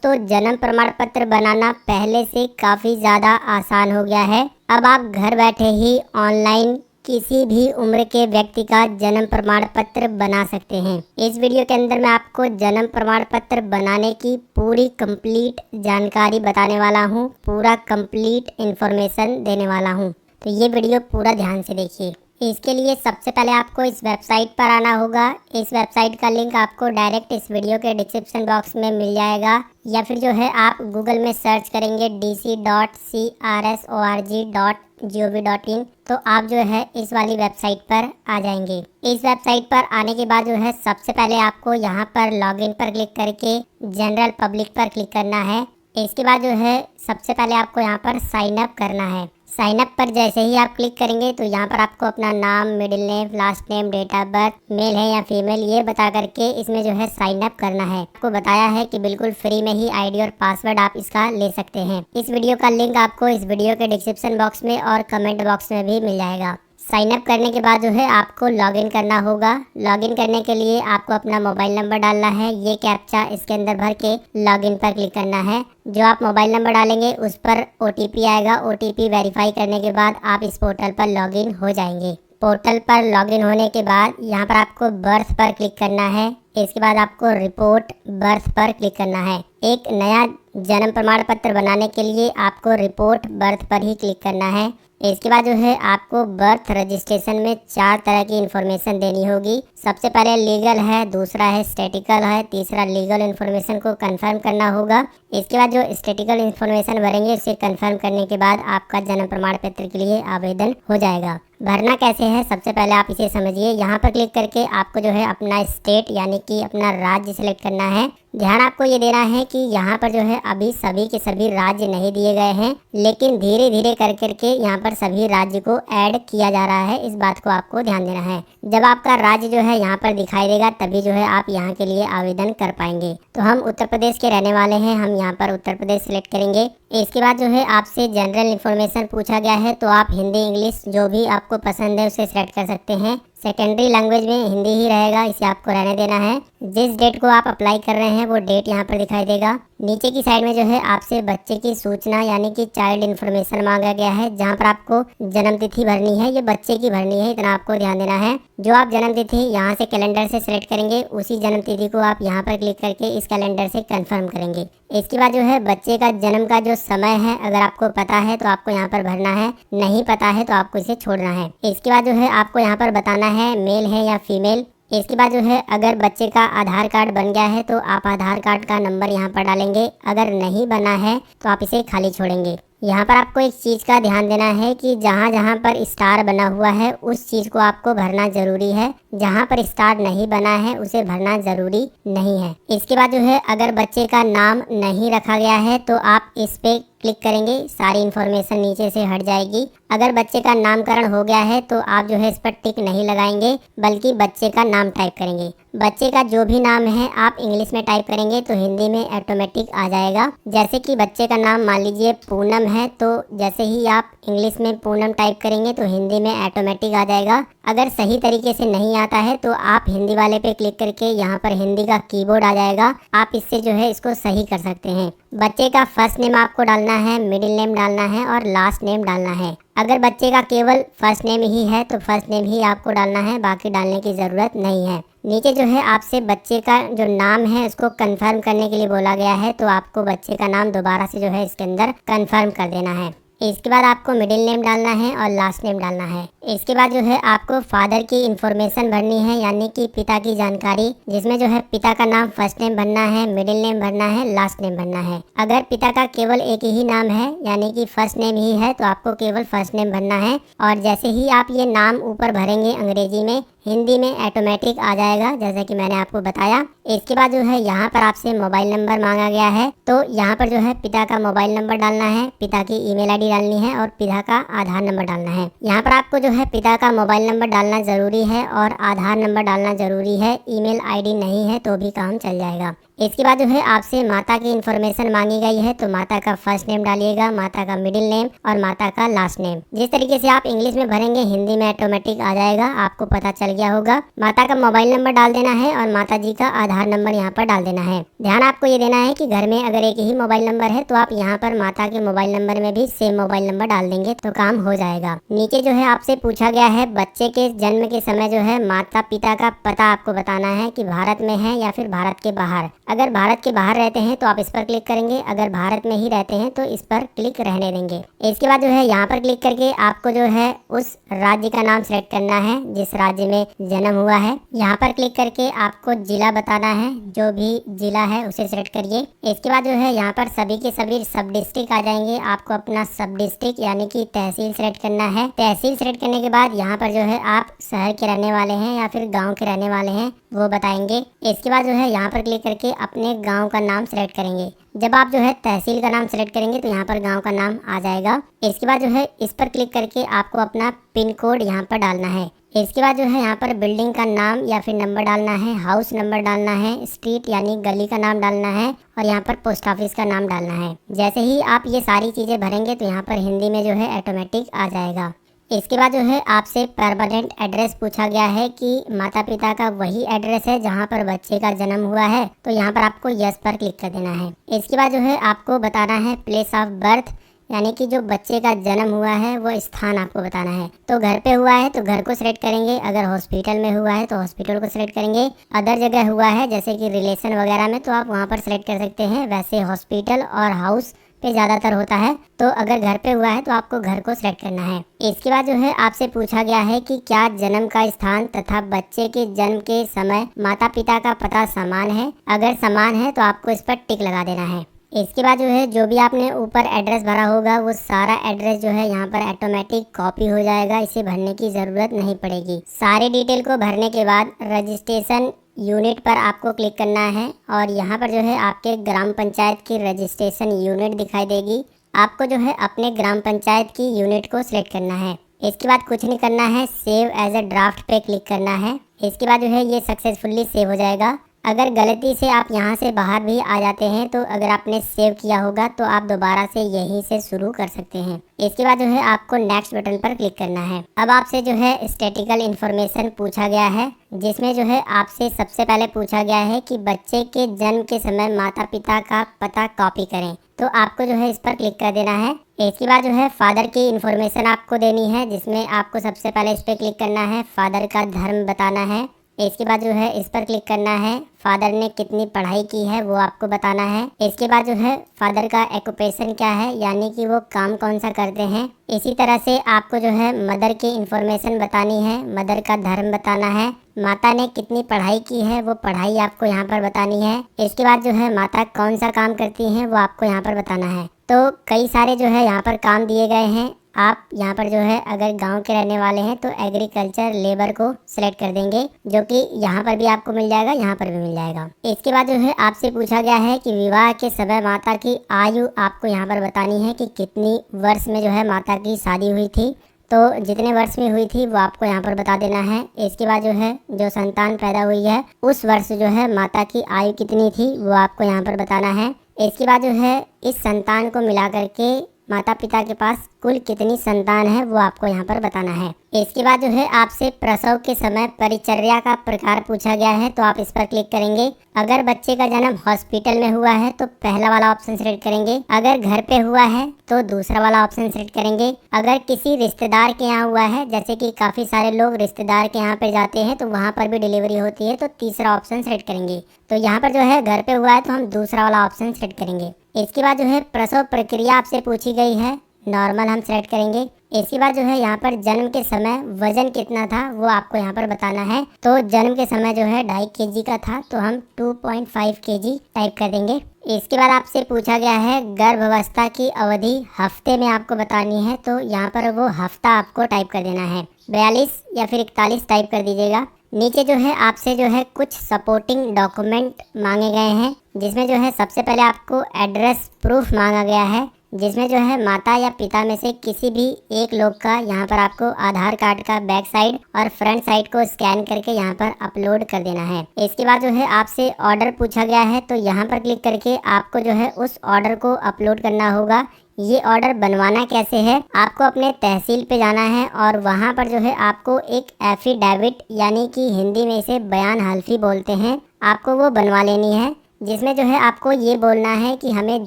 दोस्तों जन्म प्रमाण पत्र बनाना पहले से काफ़ी ज़्यादा आसान हो गया है। अब आप घर बैठे ही ऑनलाइन किसी भी उम्र के व्यक्ति का जन्म प्रमाण पत्र बना सकते हैं। इस वीडियो के अंदर मैं आपको जन्म प्रमाण पत्र बनाने की पूरी कंप्लीट जानकारी बताने वाला हूँ, पूरा कंप्लीट इन्फॉर्मेशन देने वाला हूँ। तो ये वीडियो पूरा ध्यान से देखिए। इसके लिए सबसे पहले आपको इस वेबसाइट पर आना होगा। इस वेबसाइट का लिंक आपको डायरेक्ट इस वीडियो के डिस्क्रिप्शन बॉक्स में मिल जाएगा, या फिर जो है आप गूगल में सर्च करेंगे dc.crsorg.gov.in तो आप जो है इस वाली वेबसाइट पर आ जाएंगे। इस वेबसाइट पर आने के बाद जो है सबसे पहले आपको यहाँ पर लॉगिन पर क्लिक करके जनरल पब्लिक पर क्लिक करना है। इसके बाद जो है सबसे पहले आपको यहाँ पर साइन अप करना है। साइन अप पर जैसे ही आप क्लिक करेंगे तो यहाँ पर आपको अपना नाम, middle name, last name, date of birth, male है या फीमेल, ये बता करके इसमें जो है साइन अप करना है। आपको बताया है कि बिल्कुल फ्री में ही आईडी और पासवर्ड आप इसका ले सकते हैं। इस वीडियो का लिंक आपको इस वीडियो के डिस्क्रिप्शन बॉक्स में और कमेंट बॉक्स में भी मिल जाएगा। साइन अप करने के बाद जो है आपको लॉगिन करना होगा। लॉगिन करने के लिए आपको अपना मोबाइल नंबर डालना है। ये कैप्चा इसके अंदर भर के लॉगिन पर क्लिक करना है। जो आप मोबाइल नंबर डालेंगे उस पर OTP आएगा। OTP वेरीफाई करने के बाद आप इस पोर्टल पर लॉगिन हो जाएंगे। पोर्टल पर लॉगिन होने के बाद यहाँ पर आपको बर्थ पर क्लिक करना है। इसके बाद आपको रिपोर्ट बर्थ पर क्लिक करना है। एक नया जन्म प्रमाण पत्र बनाने के लिए आपको रिपोर्ट बर्थ पर ही क्लिक करना है। इसके बाद जो है आपको बर्थ रजिस्ट्रेशन में 4 तरह की इन्फॉर्मेशन देनी होगी। सबसे पहले लीगल है, दूसरा है स्टैटिकल है, तीसरा लीगल इन्फॉर्मेशन को कंफर्म करना होगा। इसके बाद जो स्टैटिकल इन्फॉर्मेशन भरेंगे उसे कंफर्म करने के बाद आपका जन्म प्रमाण पत्र के लिए आवेदन हो जाएगा। भरना कैसे है सबसे पहले आप इसे समझिए। यहाँ पर क्लिक करके आपको जो है अपना स्टेट यानी कि अपना राज्य सिलेक्ट करना है। ध्यान आपको ये देना है कि यहाँ पर जो है अभी सभी के सभी राज्य नहीं दिए गए हैं, लेकिन धीरे धीरे कर करके यहाँ पर सभी राज्य को ऐड किया जा रहा है। इस बात को आपको ध्यान देना है। जब आपका राज्य जो है यहाँ पर दिखाई देगा तभी जो है आप यहाँ के लिए आवेदन कर पाएंगे। तो हम उत्तर प्रदेश के रहने वाले हैं, हम यहाँ पर उत्तर प्रदेश सिलेक्ट करेंगे। इसके बाद जो है आपसे जनरल इन्फॉर्मेशन पूछा गया है, तो आप हिंदी, इंग्लिश जो भी आपको पसंद है उसे सिलेक्ट कर सकते हैं। सेकेंडरी लैंग्वेज में हिंदी ही रहेगा, इसे आपको रहने देना है। जिस डेट को आप अप्लाई कर रहे हैं वो डेट यहाँ पर दिखाई देगा। नीचे की साइड में जो है आपसे बच्चे की सूचना यानी कि चाइल्ड इन्फॉर्मेशन मांगा गया है, जहाँ पर आपको जन्म तिथि भरनी है। ये बच्चे की भरनी है, इतना आपको ध्यान देना है। जो आप जन्म तिथि यहाँ से कैलेंडर से सिलेक्ट करेंगे उसी जन्म तिथि को आप यहाँ पर क्लिक करके इस कैलेंडर से कंफर्म करेंगे। इसके बाद जो है बच्चे का जन्म का जो समय है अगर आपको पता है तो आपको यहाँ पर भरना है, नहीं पता है तो आपको इसे छोड़ना है। इसके बाद जो है आपको यहाँ पर बताना है मेल है या फीमेल। इसके बाद जो है अगर बच्चे का आधार कार्ड बन गया है तो आप आधार कार्ड का नंबर यहाँ पर डालेंगे। अगर नहीं बना है तो आप इसे खाली छोड़ेंगे। यहाँ पर आपको एक चीज़ का ध्यान देना है कि जहाँ जहाँ पर स्टार बना हुआ है उस चीज़ को आपको भरना जरूरी है। जहाँ पर स्टार नहीं बना है उसे भरना जरूरी नहीं है। इसके बाद जो है अगर बच्चे का नाम नहीं रखा गया है तो आप इस पे क्लिक करेंगे, सारी इन्फॉर्मेशन नीचे से हट जाएगी। अगर बच्चे का नामकरण हो गया है तो आप जो है इस पर टिक नहीं लगाएंगे, बल्कि बच्चे का नाम टाइप करेंगे। बच्चे का जो भी नाम है आप इंग्लिश में टाइप करेंगे तो हिंदी में ऑटोमेटिक आ जाएगा। जैसे कि बच्चे का नाम मान लीजिए पूनम है, तो जैसे ही आप इंग्लिश में पूनम टाइप करेंगे तो हिंदी में ऑटोमेटिक आ जाएगा। अगर सही तरीके से नहीं आता है तो आप हिंदी वाले पे क्लिक करके यहाँ पर हिंदी का कीबोर्ड आ जाएगा, आप इससे जो है इसको सही कर सकते हैं। बच्चे का फर्स्ट नेम आपको डालना है, मिडिल नेम डालना है और लास्ट नेम डालना है। अगर बच्चे का केवल फर्स्ट नेम ही है तो फर्स्ट नेम ही आपको डालना है, बाकी डालने की ज़रूरत नहीं है। नीचे जो है आपसे बच्चे का जो नाम है उसको कंफर्म करने के लिए बोला गया है, तो आपको बच्चे का नाम दोबारा से जो है इसके अंदर कंफर्म कर देना है। इसके बाद आपको मिडिल नेम डालना है और लास्ट नेम डालना है। इसके बाद जो है आपको फादर की इन्फॉर्मेशन भरनी है, यानी कि पिता की जानकारी, जिसमें जो है पिता का नाम फर्स्ट नेम भरना है, मिडिल नेम भरना है, लास्ट नेम भरना है। अगर पिता का केवल एक ही नाम है यानी कि फर्स्ट नेम ही है तो आपको केवल फर्स्ट नेम भरना है। और जैसे ही आप ये नाम ऊपर भरेंगे अंग्रेजी में, हिंदी में ऑटोमेटिक आ जाएगा, जैसा कि मैंने आपको बताया। इसके बाद जो है यहाँ पर आपसे मोबाइल नंबर मांगा गया है, तो यहाँ पर जो है पिता का मोबाइल नंबर डालना है, पिता की ईमेल आईडी डालनी है और पिता का आधार नंबर डालना है। यहाँ पर आपको जो है पिता का मोबाइल नंबर डालना जरूरी है और आधार नंबर डालना जरूरी है। ईमेल आईडी नहीं है तो भी काम चल जाएगा। इसके बाद जो है आपसे माता की इन्फॉर्मेशन मांगी गई है, तो माता का फर्स्ट नेम डालिएगा, माता का मिडिल नेम और माता का लास्ट नेम। जिस तरीके से आप इंग्लिश में भरेंगे हिंदी में ऑटोमेटिक आ जाएगा, आपको पता चल गया होगा। माता का मोबाइल नंबर डाल देना है और माता जी का आधार नंबर यहाँ पर डाल देना है। ध्यान आपको ये देना है कि घर में अगर एक ही मोबाइल नंबर है तो आप यहाँ पर माता के मोबाइल नंबर में भी सेम मोबाइल नंबर डाल देंगे तो काम हो जाएगा। नीचे जो है आपसे पूछा गया है बच्चे के जन्म के समय जो है माता पिता का पता आपको बताना है कि भारत में है या फिर भारत के बाहर। अगर भारत के बाहर रहते हैं तो आप इस पर क्लिक करेंगे, अगर भारत में ही रहते हैं तो इस पर क्लिक रहने देंगे। इसके बाद जो है यहाँ पर क्लिक करके आपको जो है उस राज्य का नाम सेलेक्ट करना है जिस राज्य में जन्म हुआ है। यहाँ पर क्लिक करके आपको जिला बताना है, जो भी जिला है उसे सेलेक्ट करिए। इसके बाद जो है यहाँ पर सभी के सभी सब डिस्ट्रिक्ट आ जाएंगे, आपको अपना सब डिस्ट्रिक्ट यानी कि तहसील सेलेक्ट करना है। तहसील सेलेक्ट करने के बाद यहाँ पर जो है आप शहर के रहने वाले हैं या फिर गाँव के रहने वाले हैं वो बताएंगे। इसके बाद जो है यहाँ पर क्लिक करके अपने गांव का नाम सेलेक्ट करेंगे। जब आप जो है तहसील का नाम सेलेक्ट करेंगे तो यहाँ पर गांव का नाम आ जाएगा। इसके बाद जो है इस पर क्लिक करके आपको अपना पिन कोड यहाँ पर डालना है। इसके बाद जो है यहाँ पर बिल्डिंग का नाम या फिर नंबर डालना है, हाउस नंबर डालना है, स्ट्रीट यानी गली का नाम डालना है और यहाँ पर पोस्ट ऑफिस का नाम डालना है। जैसे ही आप ये सारी चीज़ें भरेंगे तो यहाँ पर हिंदी में जो है ऑटोमेटिक आ जाएगा। इसके बाद जो है आपसे परमानेंट एड्रेस पूछा गया है कि माता पिता का वही एड्रेस है जहाँ पर बच्चे का जन्म हुआ है, तो यहाँ पर आपको यस पर क्लिक कर देना है। इसके बाद जो है आपको बताना है प्लेस ऑफ बर्थ यानी कि जो बच्चे का जन्म हुआ है वो स्थान आपको बताना है। तो घर पे हुआ है तो घर को सिलेक्ट करेंगे, अगर हॉस्पिटल में हुआ है तो हॉस्पिटल को सिलेक्ट करेंगे, अदर जगह हुआ है जैसे कि रिलेशन वगैरह में तो आप वहाँ पर सिलेक्ट कर सकते हैं। वैसे हॉस्पिटल और हाउस पे ज़्यादातर होता है, तो अगर घर पे हुआ है तो आपको घर को सिलेक्ट करना है। इसके बाद जो है आपसे पूछा गया है कि क्या जन्म का स्थान तथा बच्चे के जन्म के समय माता पिता का पता समान है। अगर समान है तो आपको इस पर टिक लगा देना है। इसके बाद जो है जो भी आपने ऊपर एड्रेस भरा होगा वो सारा एड्रेस जो है यहाँ पर ऑटोमेटिक कॉपी हो जाएगा, इसे भरने की ज़रूरत नहीं पड़ेगी। सारे डिटेल को भरने के बाद रजिस्ट्रेशन यूनिट पर आपको क्लिक करना है और यहाँ पर जो है आपके ग्राम पंचायत की रजिस्ट्रेशन यूनिट दिखाई देगी। आपको जो है अपने ग्राम पंचायत की यूनिट को सिलेक्ट करना है। इसके बाद कुछ नहीं करना है, सेव एज ए ड्राफ्ट पे क्लिक करना है। इसके बाद जो है ये सक्सेसफुली सेव हो जाएगा। अगर गलती से आप यहाँ से बाहर भी आ जाते हैं तो अगर आपने सेव किया होगा तो आप दोबारा से यहीं से शुरू कर सकते हैं। इसके बाद जो है आपको नेक्स्ट बटन पर क्लिक करना है। अब आपसे जो है स्टैटिकल इन्फॉर्मेशन पूछा गया है, जिसमें जो है आपसे सबसे पहले पूछा गया है कि बच्चे के जन्म के समय माता पिता का पता कॉपी करें, तो आपको जो है इस पर क्लिक कर देना है। इसके बाद जो है फादर की इन्फॉर्मेशन आपको देनी है, जिसमें आपको सबसे पहले इस पर क्लिक करना है, फादर का धर्म बताना है। इसके बाद जो है इस पर क्लिक करना है, फादर ने कितनी पढ़ाई की है वो आपको बताना है। इसके बाद जो है फादर का ऑक्यूपेशन क्या है यानी कि वो काम कौन सा करते हैं। इसी तरह से आपको जो है मदर की इन्फॉर्मेशन बतानी है, मदर का धर्म बताना है, माता ने कितनी पढ़ाई की है वो पढ़ाई आपको यहाँ पर बतानी है। इसके बाद जो है माता कौन सा काम करती हैं वो आपको यहाँ पर बताना है। तो कई सारे जो है यहाँ पर काम दिए गए हैं। आप यहाँ पर जो है अगर गांव के रहने वाले हैं तो एग्रीकल्चर लेबर को सिलेक्ट कर देंगे, जो कि यहाँ पर भी आपको मिल जाएगा, यहाँ पर भी मिल जाएगा। इसके बाद जो है आपसे पूछा गया है कि विवाह के समय माता की आयु आपको यहाँ पर बतानी है कि कितनी वर्ष में जो है माता की शादी हुई थी। तो जितने वर्ष में हुई थी वो आपको यहाँ पर बता देना है। इसके बाद जो है जो संतान पैदा हुई है उस वर्ष जो है माता की आयु कितनी थी वो आपको यहाँ पर बताना है। इसके बाद जो है इस संतान को मिला करके माता पिता के पास कुल कितनी संतान है वो आपको यहाँ पर बताना है। इसके बाद जो है आपसे प्रसव के समय परिचर्या का प्रकार पूछा गया है, तो आप इस पर क्लिक करेंगे। अगर बच्चे का जन्म हॉस्पिटल में हुआ है तो पहला वाला ऑप्शन सेलेक्ट करेंगे, अगर घर पे हुआ है तो दूसरा वाला ऑप्शन सेलेक्ट करेंगे, अगर किसी रिश्तेदार के यहाँ हुआ है जैसे कि काफ़ी सारे लोग रिश्तेदार के यहाँ पे जाते हैं तो वहाँ पर भी डिलीवरी होती है तो तीसरा ऑप्शन सेलेक्ट करेंगे। तो यहाँ पर जो है घर पे हुआ है तो हम दूसरा वाला ऑप्शन सेलेक्ट करेंगे। इसके बाद जो है प्रसव प्रक्रिया आपसे पूछी गई है, नॉर्मल हम सेलेक्ट करेंगे। इसके बाद जो है यहाँ पर जन्म के समय वजन कितना था वो आपको यहाँ पर बताना है। तो जन्म के समय जो है 2.5 kg का था तो हम 2.5 kg टाइप कर देंगे। इसके बाद आपसे पूछा गया है गर्भावस्था की अवधि हफ्ते में आपको बतानी है, तो यहाँ पर वो हफ्ता आपको टाइप कर देना है, 42 या फिर 41 टाइप कर दीजिएगा। नीचे जो है आपसे जो है कुछ सपोर्टिंग डॉक्यूमेंट मांगे गए हैं, जिसमें जो है सबसे पहले आपको एड्रेस प्रूफ मांगा गया है, जिसमें जो है माता या पिता में से किसी भी एक लोग का यहाँ पर आपको आधार कार्ड का बैक साइड और फ्रंट साइड को स्कैन करके यहाँ पर अपलोड कर देना है। इसके बाद जो है आपसे ऑर्डर पूछा गया है, तो यहाँ पर क्लिक करके आपको जो है उस ऑर्डर को अपलोड करना होगा। ये ऑर्डर बनवाना कैसे है, आपको अपने तहसील पे जाना है और वहाँ पर जो है आपको एक एफिडेविट यानी कि हिंदी में इसे बयान हल्फी बोलते हैं, आपको वो बनवा लेनी है। जिसमें जो है आपको ये बोलना है कि हमें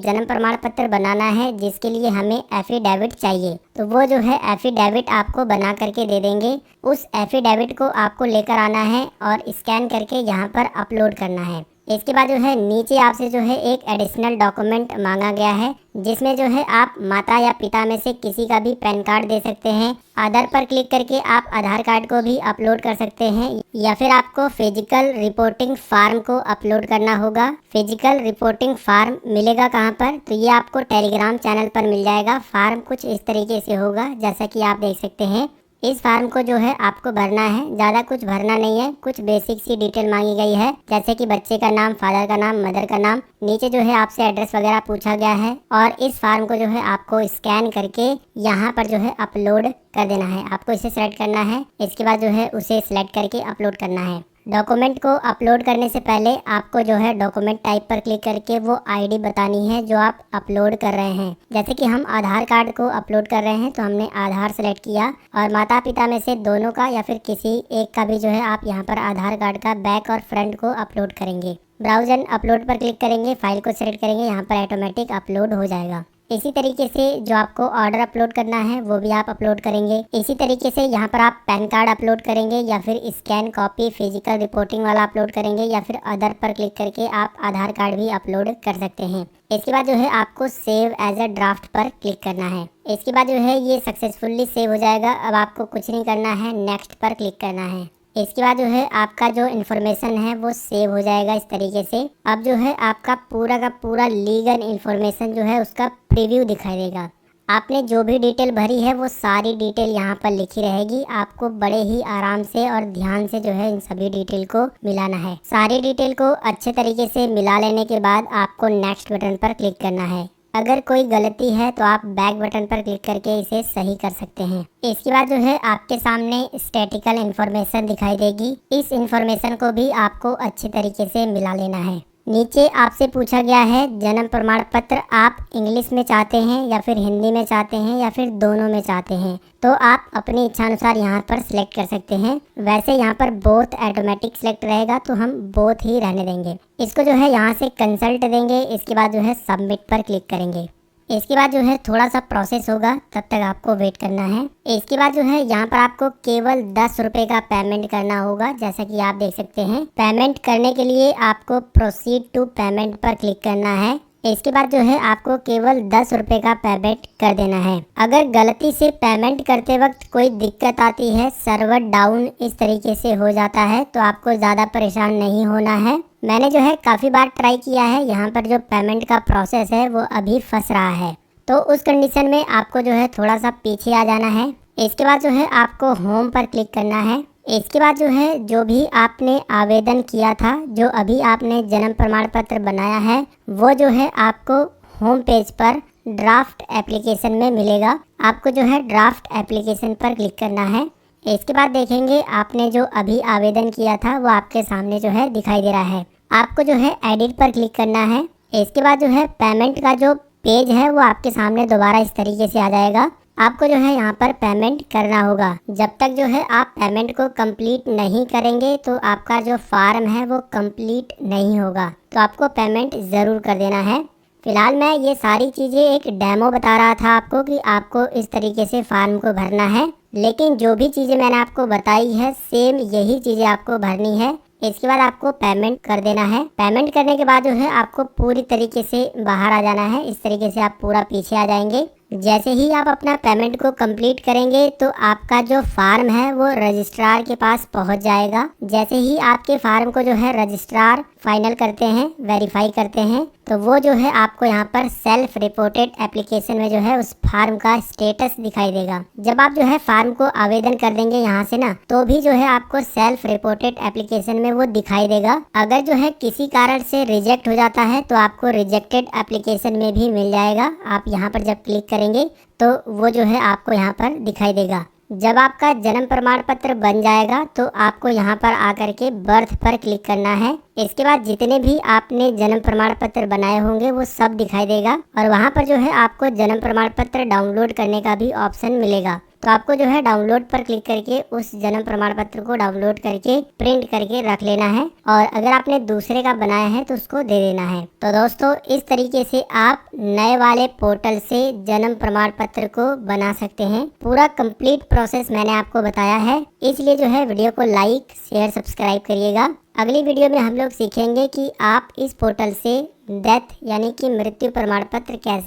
जन्म प्रमाण पत्र बनाना है, जिसके लिए हमें एफिडेविट चाहिए। तो वो जो है एफिडेविट आपको बना करके दे देंगे। उस एफिडेविट को आपको लेकर आना है और स्कैन करके यहाँ पर अपलोड करना है। इसके बाद जो है नीचे आपसे जो है एक एडिशनल डॉक्यूमेंट मांगा गया है, जिसमें जो है आप माता या पिता में से किसी का भी पैन कार्ड दे सकते हैं। आधार पर क्लिक करके आप आधार कार्ड को भी अपलोड कर सकते हैं, या फिर आपको फिजिकल रिपोर्टिंग फार्म को अपलोड करना होगा। फिजिकल रिपोर्टिंग फार्म मिलेगा कहाँ पर, तो ये आपको टेलीग्राम चैनल पर मिल जाएगा। फार्म कुछ इस तरीके से होगा जैसा कि आप देख सकते हैं। इस फार्म को जो है आपको भरना है, ज़्यादा कुछ भरना नहीं है, कुछ बेसिक सी डिटेल मांगी गई है, जैसे कि बच्चे का नाम, फादर का नाम, मदर का नाम। नीचे जो है आपसे एड्रेस वगैरह पूछा गया है और इस फार्म को जो है आपको स्कैन करके यहाँ पर जो है अपलोड कर देना है। आपको इसे सेलेक्ट करना है, इसके बाद जो है उसे सिलेक्ट करके अपलोड करना है। डॉक्यूमेंट को अपलोड करने से पहले आपको जो है डॉक्यूमेंट टाइप पर क्लिक करके वो आईडी बतानी है जो आप अपलोड कर रहे हैं। जैसे कि हम आधार कार्ड को अपलोड कर रहे हैं, तो हमने आधार सेलेक्ट किया और माता पिता में से दोनों का या फिर किसी एक का भी जो है आप यहाँ पर आधार कार्ड का बैक और फ्रंट को अपलोड करेंगे। ब्राउज एंड अपलोड पर क्लिक करेंगे, फाइल को सेलेक्ट करेंगे, यहाँ पर ऑटोमेटिक अपलोड हो जाएगा। इसी तरीके से जो आपको ऑर्डर अपलोड करना है वो भी आप अपलोड करेंगे। इसी तरीके से यहाँ पर आप पैन कार्ड अपलोड करेंगे या फिर स्कैन कॉपी फिजिकल रिपोर्टिंग वाला अपलोड करेंगे, या फिर अदर पर क्लिक करके आप आधार कार्ड भी अपलोड कर सकते हैं। इसके बाद जो है आपको सेव एज अ ड्राफ्ट पर क्लिक करना है। इसके बाद जो है ये सक्सेसफुली सेव हो जाएगा। अब आपको कुछ नहीं करना है, नेक्स्ट पर क्लिक करना है। इसके बाद जो है आपका जो इन्फॉर्मेशन है वो सेव हो जाएगा इस तरीके से। अब जो है आपका पूरा का पूरा लीगल इन्फॉर्मेशन जो है उसका प्रीव्यू दिखाई देगा। आपने जो भी डिटेल भरी है वो सारी डिटेल यहाँ पर लिखी रहेगी। आपको बड़े ही आराम से और ध्यान से जो है इन सभी डिटेल को मिलाना है। सारी डिटेल को अच्छे तरीके से मिला लेने के बाद आपको नेक्स्ट बटन पर क्लिक करना है। अगर कोई गलती है तो आप बैक बटन पर क्लिक करके इसे सही कर सकते हैं। इसके बाद जो है आपके सामने स्टैटिकल इन्फॉर्मेशन दिखाई देगी। इस इन्फॉर्मेशन को भी आपको अच्छे तरीके से मिला लेना है। नीचे आपसे पूछा गया है जन्म प्रमाण पत्र आप इंग्लिश में चाहते हैं या फिर हिंदी में चाहते हैं या फिर दोनों में चाहते हैं, तो आप अपनी इच्छानुसार यहाँ पर सिलेक्ट कर सकते हैं। वैसे यहाँ पर बोथ ऑटोमेटिक सिलेक्ट रहेगा, तो हम बोथ ही रहने देंगे। इसको जो है यहाँ से कंसल्ट देंगे। इसके बाद जो है सबमिट पर क्लिक करेंगे। इसके बाद जो है थोड़ा सा प्रोसेस होगा, तब तक आपको वेट करना है। इसके बाद जो है यहाँ पर आपको केवल 10 रुपए का पेमेंट करना होगा, जैसा कि आप देख सकते हैं। पेमेंट करने के लिए आपको प्रोसीड टू पेमेंट पर क्लिक करना है। इसके बाद जो है आपको केवल 10 रुपए का पेमेंट कर देना है। अगर गलती से पेमेंट करते वक्त कोई दिक्कत आती है, सर्वर डाउन इस तरीके से हो जाता है, तो आपको ज़्यादा परेशान नहीं होना है। मैंने जो है काफ़ी बार ट्राई किया है, यहाँ पर जो पेमेंट का प्रोसेस है वो अभी फंस रहा है, तो उस कंडीशन में आपको जो है थोड़ा सा पीछे आ जाना है। इसके बाद जो है आपको होम पर क्लिक करना है। इसके बाद जो है जो भी आपने आवेदन किया था, जो अभी आपने जन्म प्रमाण पत्र बनाया है, वो जो है आपको होम पेज पर ड्राफ्ट एप्लीकेशन में मिलेगा। आपको जो है ड्राफ्ट एप्लीकेशन पर क्लिक करना है। इसके बाद देखेंगे आपने जो अभी आवेदन किया था वो आपके सामने जो है दिखाई दे रहा है। आपको जो है एडिट पर क्लिक करना है। इसके बाद जो है पेमेंट का जो पेज है वो आपके सामने दोबारा इस तरीके से आ जाएगा। आपको जो है यहाँ पर पेमेंट करना होगा। जब तक जो है आप पेमेंट को कंप्लीट नहीं करेंगे तो आपका जो फार्म है वो कंप्लीट नहीं होगा, तो आपको पेमेंट ज़रूर कर देना है। फिलहाल मैं ये सारी चीज़ें एक डेमो बता रहा था आपको कि आपको इस तरीके से फार्म को भरना है, लेकिन जो भी चीज़ें मैंने आपको बताई है सेम यही चीज़ें आपको भरनी है। इसके बाद आपको पेमेंट कर देना है। पेमेंट करने के बाद जो है आपको पूरी तरीके से बाहर आ जाना है। इस तरीके से आप पूरा पीछे आ जाएंगे। जैसे ही आप अपना पेमेंट को कंप्लीट करेंगे तो आपका जो फार्म है वो रजिस्ट्रार के पास पहुंच जाएगा। जैसे ही आपके फार्म को जो है रजिस्ट्रार फाइनल करते हैं, वेरीफाई करते हैं, तो वो जो है आपको यहाँ पर सेल्फ रिपोर्टेड एप्लीकेशन में जो है उस फार्म का स्टेटस दिखाई देगा। जब आप जो है फार्म को आवेदन कर देंगे यहाँ से ना, तो भी जो है आपको सेल्फ रिपोर्टेड एप्लीकेशन में वो दिखाई देगा। अगर जो है किसी कारण से रिजेक्ट हो जाता है तो आपको रिजेक्टेड एप्लीकेशन में भी मिल जाएगा। आप यहाँ पर जब क्लिक करेंगे तो वो जो है आपको यहाँ पर दिखाई देगा। जब आपका जन्म प्रमाण पत्र बन जाएगा तो आपको यहाँ पर आकर के बर्थ पर क्लिक करना है। इसके बाद जितने भी आपने जन्म प्रमाण पत्र बनाए होंगे वो सब दिखाई देगा और वहाँ पर जो है आपको जन्म प्रमाण पत्र डाउनलोड करने का भी ऑप्शन मिलेगा। तो आपको जो है डाउनलोड पर क्लिक करके उस जन्म प्रमाण पत्र को डाउनलोड करके प्रिंट करके रख लेना है और अगर आपने दूसरे का बनाया है तो उसको दे देना है। तो दोस्तों इस तरीके से आप नए वाले पोर्टल से जन्म प्रमाण पत्र को बना सकते हैं। पूरा कंप्लीट प्रोसेस मैंने आपको बताया है, इसलिए जो है वीडियो को लाइक शेयर सब्सक्राइब करिएगा। अगली वीडियो में हम लोग सीखेंगे कि आप इस पोर्टल से डेथ यानी कि मृत्यु प्रमाण पत्र कैसे